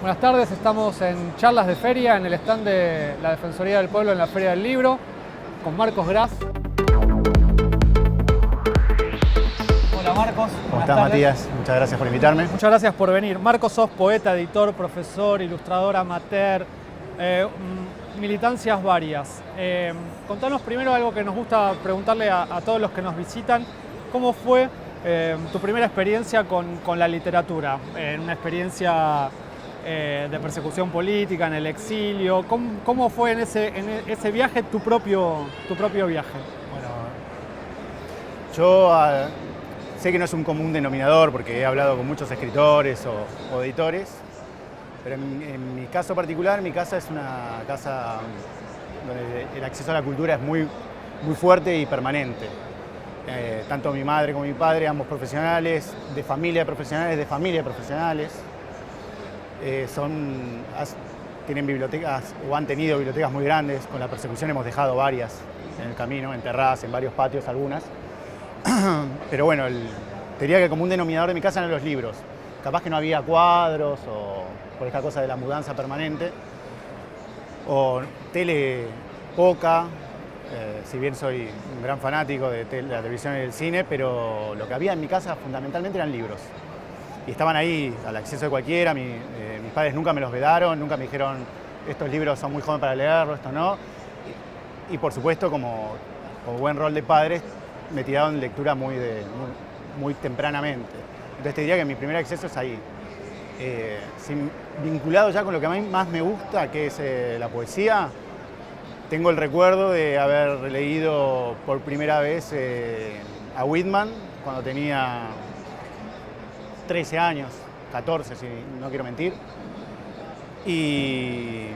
Buenas tardes, estamos en charlas de feria en el stand de la Defensoría del Pueblo en la Feria del Libro con Marcos Gras. Hola Marcos. ¿Cómo estás, Matías? Muchas gracias por invitarme. Muchas gracias por venir. Marcos, sos poeta, editor, profesor, ilustrador, amateur, militancias varias. Contanos primero algo que nos gusta preguntarle a todos los que nos visitan. ¿Cómo fue tu primera experiencia con la literatura? Una experiencia de persecución política, en el exilio. ¿Cómo fue en ese viaje tu propio viaje? Bueno, yo sé que no es un común denominador porque he hablado con muchos escritores o editores, pero en mi caso particular, mi casa es una casa donde el acceso a la cultura es muy fuerte y permanente. Tanto mi madre como mi padre, ambos profesionales, de familia de profesionales, tienen bibliotecas o han tenido bibliotecas muy grandes. Con la persecución hemos dejado varias en el camino, enterradas en varios patios algunas. Pero bueno, te diría que el común denominador de mi casa eran los libros. Capaz que no había cuadros o por esta cosa de la mudanza permanente. O tele poca, si bien soy un gran fanático de la televisión y del cine, pero lo que había en mi casa fundamentalmente eran libros. Y estaban ahí al acceso de cualquiera. Mis padres nunca me los vedaron, nunca me dijeron estos libros son muy jóvenes para leerlos, estos no. Y por supuesto, como buen rol de padres, me tiraron en lectura muy tempranamente. Entonces te diría que mi primer acceso es ahí. Vinculado ya con lo que a mí más me gusta, que es la poesía, tengo el recuerdo de haber leído por primera vez a Whitman cuando tenía 13 años, 14 si no quiero mentir, y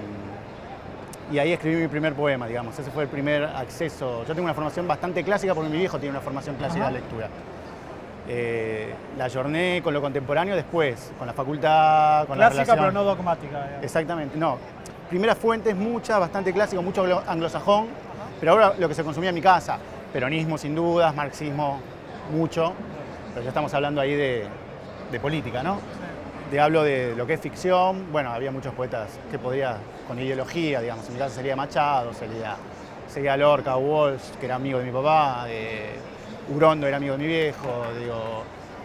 ahí escribí mi primer poema, digamos. Ese fue el primer acceso. Yo tengo una formación bastante clásica porque mi viejo tiene una formación clásica de lectura. La ayorné con lo contemporáneo después, con la facultad, con clásica, la relación. Pero no dogmática. Digamos. Exactamente, no. Primeras fuentes, muchas, bastante clásico, mucho anglosajón, pero ahora lo que se consumía en mi casa, peronismo sin dudas, marxismo mucho, pero ya estamos hablando ahí de política, ¿no? Hablo de lo que es ficción. Bueno, había muchos poetas que podría, con ideología, digamos, en mi casa sería Machado, sería Lorca, Walsh, que era amigo de mi papá, Urondo era amigo de mi viejo,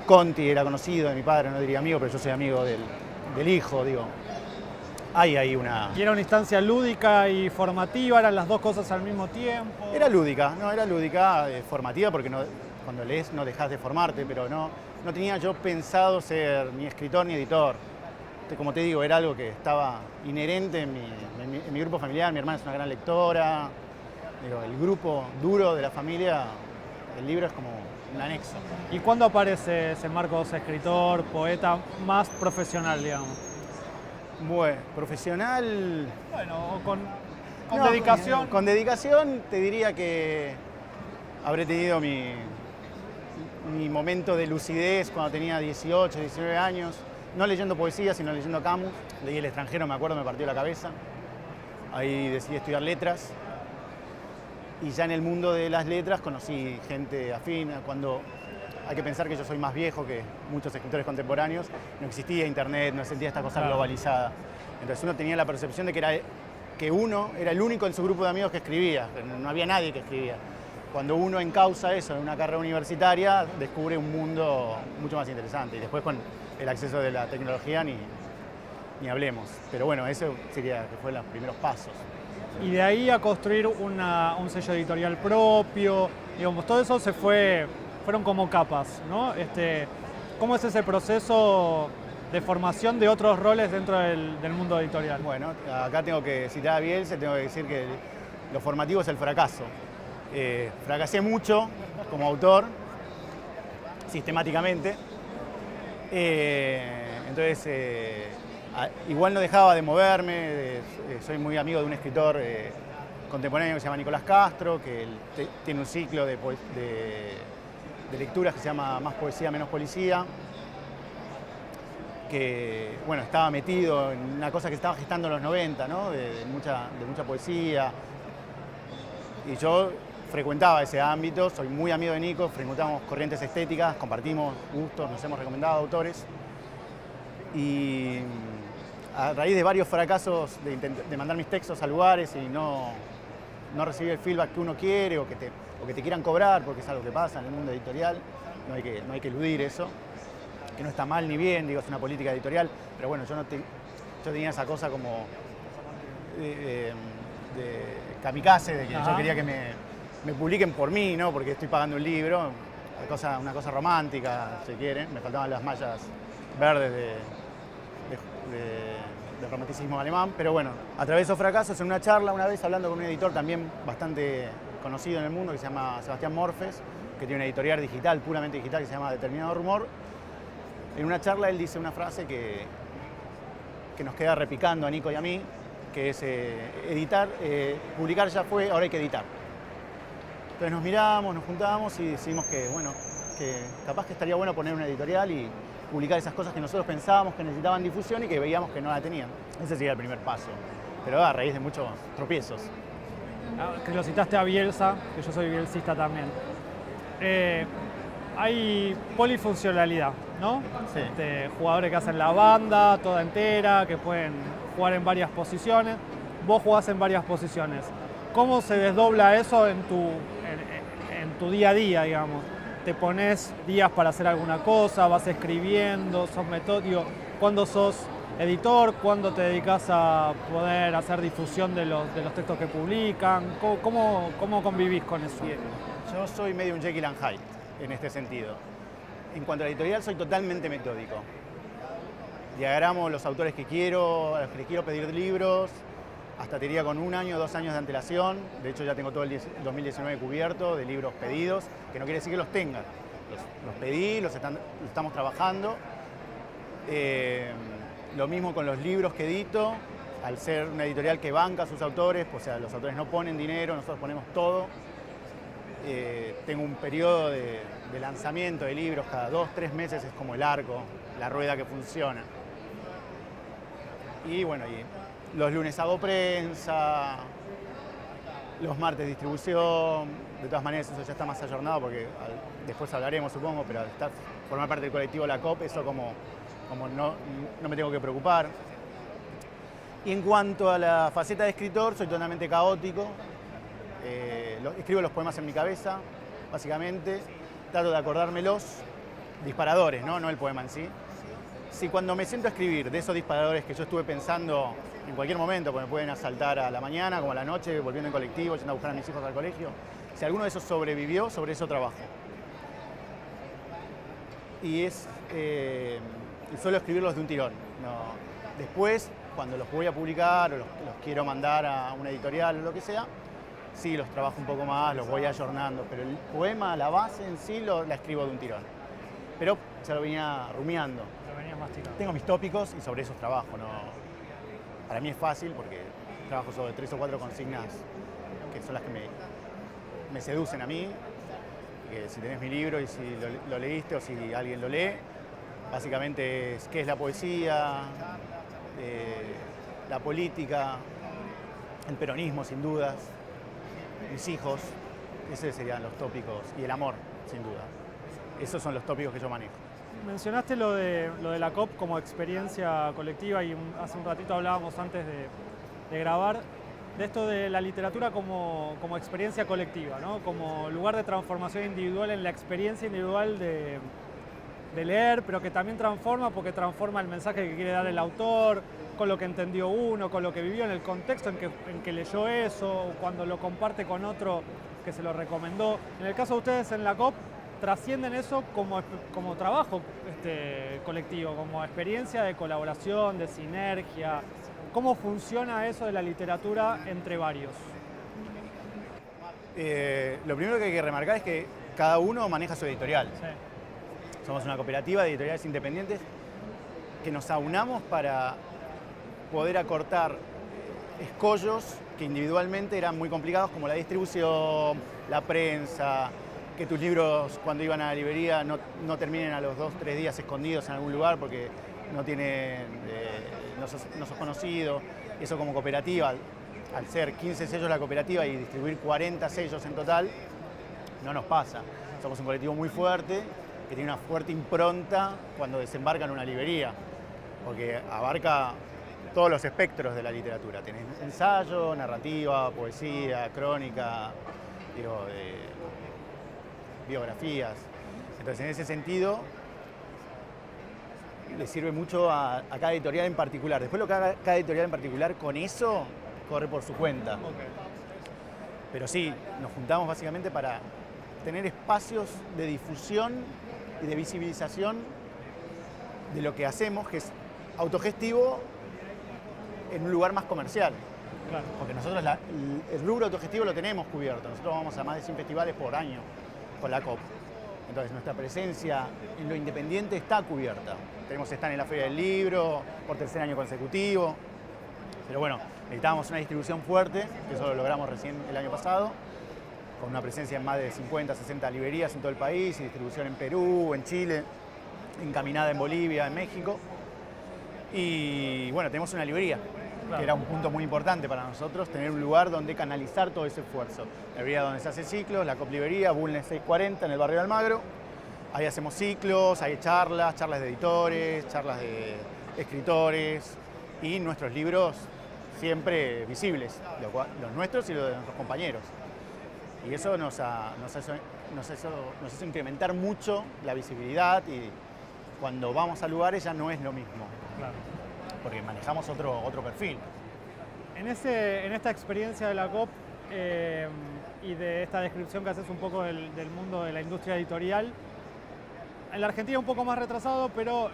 Conti era conocido de mi padre, no diría amigo, pero yo soy amigo del hijo, Hay ahí una... ¿Y era una instancia lúdica y formativa? ¿Eran las dos cosas al mismo tiempo? Era lúdica, formativa, porque cuando lees no dejas de formarte, pero no tenía yo pensado ser ni escritor ni editor. Como te digo, era algo que estaba inherente en mi grupo familiar. Mi hermana es una gran lectora. El grupo duro de la familia, el libro es como un anexo. ¿Y cuándo aparece ese Marcos escritor, poeta, más profesional, digamos? Bueno, profesional... Bueno, con dedicación. Con dedicación te diría que habré tenido mi momento de lucidez cuando tenía 18, 19 años, no leyendo poesía, sino leyendo Camus. Leí El extranjero, me acuerdo, me partió la cabeza. Ahí decidí estudiar letras. Y ya en el mundo de las letras conocí gente afín. Cuando hay que pensar que yo soy más viejo que muchos escritores contemporáneos, no existía internet, no sentía esta cosa globalizada. Entonces uno tenía la percepción de que uno era el único en su grupo de amigos que escribía, no había nadie que escribía. Cuando uno encausa eso en una carrera universitaria, descubre un mundo mucho más interesante. Y después con el acceso de la tecnología ni hablemos. Pero bueno, eso sería que fue los primeros pasos. Y de ahí a construir un sello editorial propio, digamos, todo eso fueron como capas, ¿no? ¿Cómo es ese proceso de formación de otros roles dentro del mundo editorial? Bueno, acá tengo que citar a Bielsa, tengo que decir que lo formativo es el fracaso. Fracasé mucho como autor, sistemáticamente. Entonces, igual no dejaba de moverme. Soy muy amigo de un escritor contemporáneo que se llama Nicolás Castro, que tiene un ciclo de lecturas que se llama Más poesía, menos policía, que bueno, estaba metido en una cosa que estaba gestando en los 90, ¿no? de mucha poesía. Y yo frecuentaba ese ámbito, soy muy amigo de Nico, frecuentamos corrientes estéticas, compartimos gustos, nos hemos recomendado autores. Y a raíz de varios fracasos de mandar mis textos a lugares y no recibir el feedback que uno quiere o que te quieran cobrar, porque es algo que pasa en el mundo editorial, no hay que eludir eso, que no está mal ni bien, digo, es una política editorial, pero bueno, yo tenía esa cosa como de kamikaze, de que yo quería que me publiquen por mí, ¿no? Porque estoy pagando un libro, una cosa romántica, si quieren, me faltaban las mallas verdes del romanticismo alemán, pero bueno, a través de esos fracasos, en una charla una vez hablando con un editor también bastante conocido en el mundo que se llama Sebastián Morfes, que tiene una editorial digital, puramente digital, que se llama Determinado Rumor. En una charla él dice una frase que nos queda repicando a Nico y a mí, que es publicar ya fue, ahora hay que editar. Entonces nos miramos, nos juntamos y decidimos que, bueno, que capaz que estaría bueno poner una editorial y publicar esas cosas que nosotros pensábamos que necesitaban difusión y que veíamos que no la tenían. Ese sería el primer paso, pero a raíz de muchos tropiezos. Que lo citaste a Bielsa, que yo soy bielsista también. Hay polifuncionalidad, ¿no? Sí. Jugadores que hacen la banda toda entera, que pueden jugar en varias posiciones. Vos jugás en varias posiciones. ¿Cómo se desdobla eso en tu día a día, digamos? ¿Te pones días para hacer alguna cosa? ¿Vas escribiendo? ¿Sos metódico? ¿Cuándo sos editor? ¿Cuándo te dedicas a poder hacer difusión de los textos que publican? ¿Cómo convivís con eso? Bien. Yo soy medio un Jekyll and Hyde en este sentido. En cuanto a la editorial, soy totalmente metódico. Diagramo los autores que quiero, a los que les quiero pedir libros, hasta te diría con 1 año, 2 años de antelación. De hecho, ya tengo todo el 2019 cubierto de libros pedidos, que no quiere decir que los tenga. Los pedí, los estamos trabajando. Lo mismo con los libros que edito. Al ser una editorial que banca a sus autores, pues, o sea, los autores no ponen dinero, nosotros ponemos todo. Tengo un periodo de lanzamiento de libros cada 2-3 meses, es como el arco, la rueda que funciona. Y bueno, los lunes hago prensa, los martes distribución. De todas maneras eso ya está más ayornado porque después hablaremos, supongo, pero al formar parte del colectivo La COP, eso como no me tengo que preocupar. Y en cuanto a la faceta de escritor, soy totalmente caótico. Escribo los poemas en mi cabeza, básicamente. Trato de acordármelos, disparadores, ¿no? No el poema en sí. Si cuando me siento a escribir de esos disparadores que yo estuve pensando en cualquier momento, porque me pueden asaltar a la mañana, como a la noche, volviendo en colectivo, yendo a buscar a mis hijos al colegio, si alguno de esos sobrevivió, sobre eso trabajo. Y suelo escribirlos de un tirón. No. Después, cuando los voy a publicar o los quiero mandar a una editorial o lo que sea, sí, los trabajo un poco más, los voy ayornando, pero el poema, la base en sí, la escribo de un tirón. Pero ya lo venía rumiando. Lo venías masticando. Tengo mis tópicos y sobre esos trabajo. ¿No? Para mí es fácil porque trabajo sobre 3 o 4 consignas que son las que me seducen a mí. Que si tenés mi libro y si lo leíste o si alguien lo lee, básicamente es qué es la poesía, la política, el peronismo sin dudas, mis hijos, esos serían los tópicos, y el amor sin duda. Esos son los tópicos que yo manejo. Mencionaste lo de la COP como experiencia colectiva y hace un ratito hablábamos antes de grabar de esto de la literatura como experiencia colectiva, ¿no? Como lugar de transformación individual en la experiencia individual de leer, pero que también transforma porque transforma el mensaje que quiere dar el autor, con lo que entendió uno, con lo que vivió en el contexto en que leyó eso, cuando lo comparte con otro que se lo recomendó. En el caso de ustedes en la COP, trascienden eso como trabajo colectivo, como experiencia de colaboración, de sinergia. ¿Cómo funciona eso de la literatura entre varios? Lo primero que hay que remarcar es que cada uno maneja su editorial. Sí. Somos una cooperativa de editoriales independientes que nos aunamos para poder acortar escollos que individualmente eran muy complicados, como la distribución, la prensa, que tus libros cuando iban a la librería no terminen a los 2-3 días escondidos en algún lugar porque no sos conocido. Eso como cooperativa, al ser 15 sellos la cooperativa y distribuir 40 sellos en total, no nos pasa. Somos un colectivo muy fuerte, que tiene una fuerte impronta cuando desembarca en una librería, porque abarca todos los espectros de la literatura. Tenés ensayo, narrativa, poesía, crónica, digo, biografías. Entonces, en ese sentido, le sirve mucho a cada editorial en particular. Después lo que haga cada editorial en particular con eso, corre por su cuenta. Okay. Pero sí, nos juntamos básicamente para tener espacios de difusión y de visibilización de lo que hacemos, que es autogestivo en un lugar más comercial. Claro. Porque nosotros el rubro autogestivo lo tenemos cubierto. Nosotros vamos a más de 100 festivales por año con la COP. Entonces nuestra presencia en lo independiente está cubierta. Tenemos stand en la Feria del Libro por tercer año consecutivo. Pero bueno, necesitábamos una distribución fuerte, que eso lo logramos recién el año pasado, con una presencia en más de 50, 60 librerías en todo el país, y distribución en Perú, en Chile, encaminada en Bolivia, en México. Y bueno, tenemos una librería, claro, que era un punto muy importante para nosotros, tener un lugar donde canalizar todo ese esfuerzo. La librería donde se hace ciclos, la COP Librería, Bulnes 640 en el barrio de Almagro. Ahí hacemos ciclos, hay charlas de editores, charlas de escritores y nuestros libros siempre visibles, los nuestros y los de nuestros compañeros. Y eso nos hizo incrementar mucho la visibilidad, y cuando vamos a lugares ya no es lo mismo, claro, porque manejamos otro perfil. En esta experiencia de la COP y de esta descripción que haces un poco del mundo de la industria editorial, en la Argentina un poco más retrasado, pero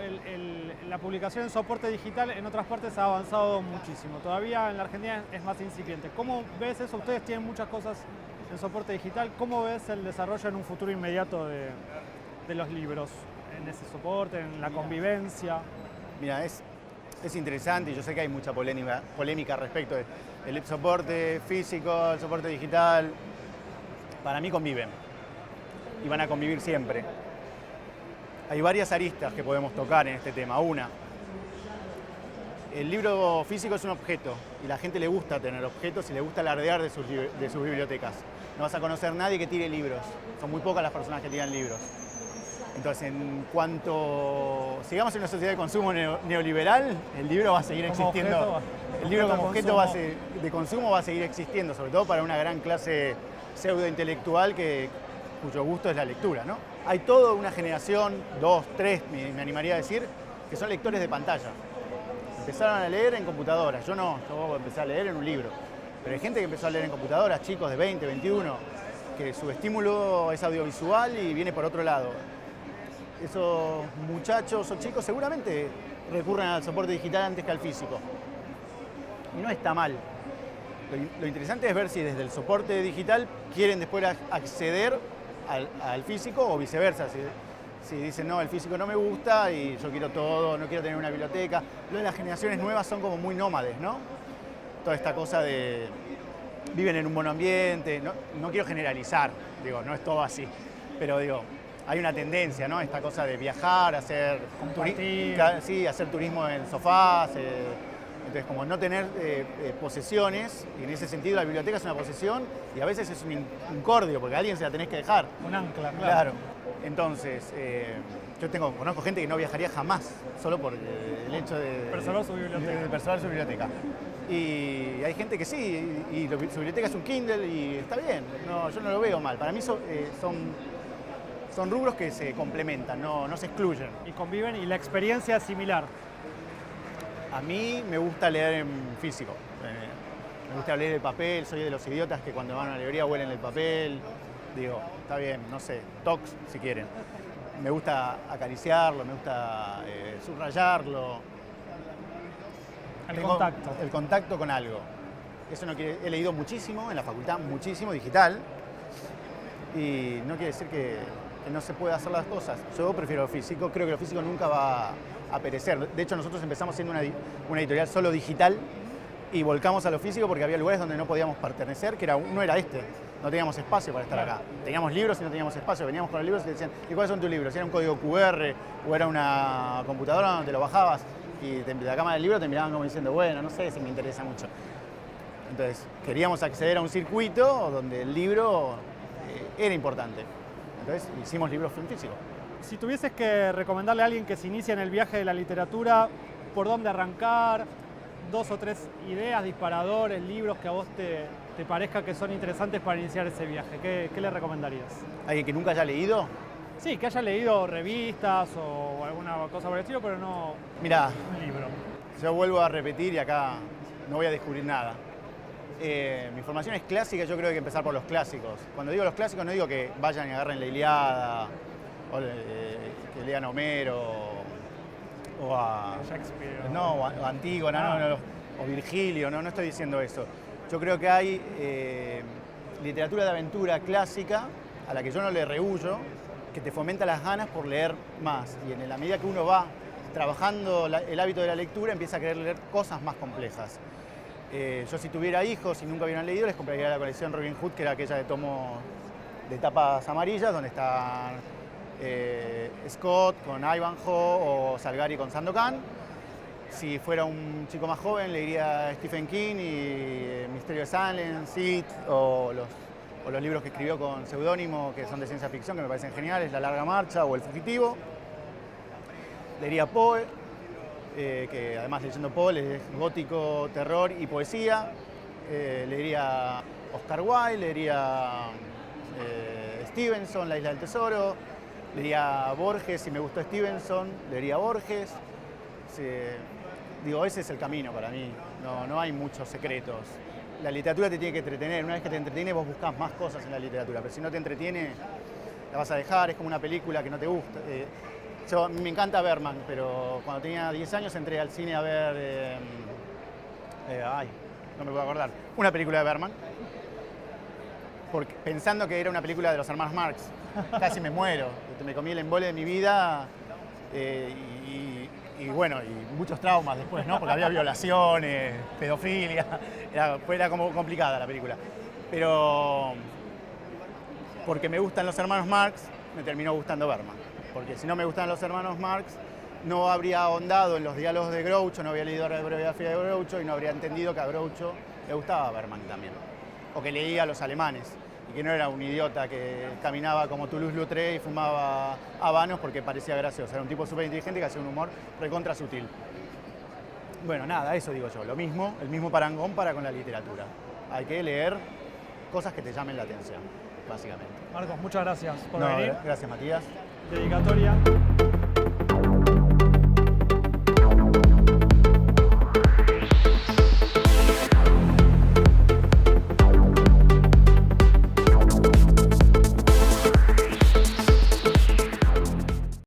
la publicación en soporte digital en otras partes ha avanzado muchísimo. Todavía en la Argentina es más incipiente. ¿Cómo ves eso? Ustedes tienen muchas cosas en soporte digital. ¿Cómo ves el desarrollo en un futuro inmediato de los libros en ese soporte, en la convivencia? Mira, es interesante, y yo sé que hay mucha polémica respecto del soporte físico, el soporte digital. Para mí conviven y van a convivir siempre. Hay varias aristas que podemos tocar en este tema. Una, el libro físico es un objeto y la gente le gusta tener objetos y le gusta alardear de sus bibliotecas. No vas a conocer a nadie que tire libros. Son muy pocas las personas que tiran libros. Entonces, en cuanto sigamos en una sociedad de consumo neoliberal, el libro va a seguir existiendo. El libro como objeto de consumo va a seguir existiendo, sobre todo para una gran clase pseudointelectual cuyo gusto es la lectura, ¿no? Hay toda una generación, 2, 3, me animaría a decir, que son lectores de pantalla. Empezaron a leer en computadoras. Yo no, yo empecé a leer en un libro. Pero hay gente que empezó a leer en computadoras, chicos de 20, 21, que su estímulo es audiovisual y viene por otro lado. Esos muchachos o chicos seguramente recurren al soporte digital antes que al físico. Y no está mal. Lo interesante es ver si desde el soporte digital quieren después acceder al físico o viceversa. Si dicen, no, el físico no me gusta y yo quiero todo, no quiero tener una biblioteca. Lo de las generaciones nuevas son como muy nómades, ¿no? Toda esta cosa de viven en un monoambiente. No quiero generalizar, digo, no es todo así. Pero digo, hay una tendencia, ¿no? Esta cosa de viajar, hacer turismo en sofás. Entonces, como no tener posesiones, y en ese sentido la biblioteca es una posesión y a veces es un incordio, porque a alguien se la tenés que dejar. Un ancla, claro. Entonces, yo conozco gente que no viajaría jamás, solo por el hecho de preservar su biblioteca. Y hay gente que sí, y su biblioteca es un Kindle y está bien, yo no lo veo mal. Para mí son rubros que se complementan, no se excluyen. Y conviven, y la experiencia es similar. A mí me gusta leer en físico, me gusta leer el papel, soy de los idiotas que cuando van a la librería huelen el papel, digo, está bien, no sé, tocs si quieren. Me gusta acariciarlo, me gusta subrayarlo. El contacto con algo. Eso no quiere, he leído muchísimo en la facultad, muchísimo digital, y no quiere decir que no se pueda hacer las cosas. Yo prefiero lo físico, creo que lo físico nunca va a perecer. De hecho, nosotros empezamos siendo una editorial solo digital y volcamos a lo físico porque había lugares donde no podíamos pertenecer, que no era este. No teníamos espacio para estar acá. Teníamos libros y no teníamos espacio. Veníamos con los libros y te decían, ¿y cuáles son tus libros? Si era un código QR o era una computadora donde te lo bajabas y de la cámara del libro te miraban como diciendo, bueno, no sé si me interesa mucho. Entonces, queríamos acceder a un circuito donde el libro era importante. Entonces, hicimos libros en físico. Si tuvieses que recomendarle a alguien que se inicia en el viaje de la literatura, ¿por dónde arrancar? 2 o 3 ideas, disparadores, libros que a vos te parezca que son interesantes para iniciar ese viaje. ¿Qué le recomendarías? ¿Alguien que nunca haya leído? Sí, que haya leído revistas o alguna cosa por el estilo, pero no Mirá, un libro. yo vuelvo a repetir y acá no voy a descubrir nada. Mi formación es clásica, yo creo que hay que empezar por los clásicos. Cuando digo los clásicos no digo que vayan y agarren la Ilíada, o que lean a Homero, o a Shakespeare. no, o a Antígona, no, o Virgilio, no estoy diciendo eso. Yo creo que hay literatura de aventura clásica a la que yo no le rehuyo, que te fomenta las ganas por leer más. Y en la medida que uno va trabajando el hábito de la lectura, empieza a querer leer cosas más complejas. Yo si tuviera hijos y nunca hubieran leído, les compraría la colección Robin Hood, que era aquella de tomos de tapas amarillas, donde están Scott con Ivanhoe o Salgari con Sandokan. Si fuera un chico más joven, leería Stephen King y Misterio de Salem, Sid o los libros que escribió con seudónimo, que son de ciencia ficción, que me parecen geniales, La Larga Marcha o El Fugitivo. Leería Poe, que además leyendo Poe es gótico, terror y poesía. Leería Oscar Wilde, leería Stevenson, La Isla del Tesoro. Leería Borges, si me gustó Stevenson, leería Borges. Digo, ese es el camino para mí, no hay muchos secretos. La literatura te tiene que entretener, una vez que te entretiene vos buscas más cosas en la literatura, pero si no te entretiene la vas a dejar, es como una película que no te gusta. A mí me encanta Bergman, pero cuando tenía 10 años entré al cine a ver, no me puedo acordar, una película de Bergman, pensando que era una película de los hermanos Marx. Casi me muero, me comí el embole de mi vida y bueno, y muchos traumas después, ¿no? Porque había violaciones, pedofilia, era como complicada la película. Pero porque me gustan los hermanos Marx, me terminó gustando Bergman. Porque si no me gustan los hermanos Marx, no habría ahondado en los diálogos de Groucho, no había leído la biografía de Groucho y no habría entendido que a Groucho le gustaba Bergman también. O que leía a los alemanes y que no era un idiota que caminaba como Toulouse-Lautrec y fumaba habanos porque parecía gracioso. Era un tipo súper inteligente que hacía un humor recontra sutil. Bueno, nada, eso digo yo. Lo mismo, el mismo parangón para con la literatura. Hay que leer cosas que te llamen la atención, básicamente. Marcos, muchas gracias por venir. Gracias, Matías. Dedicatoria.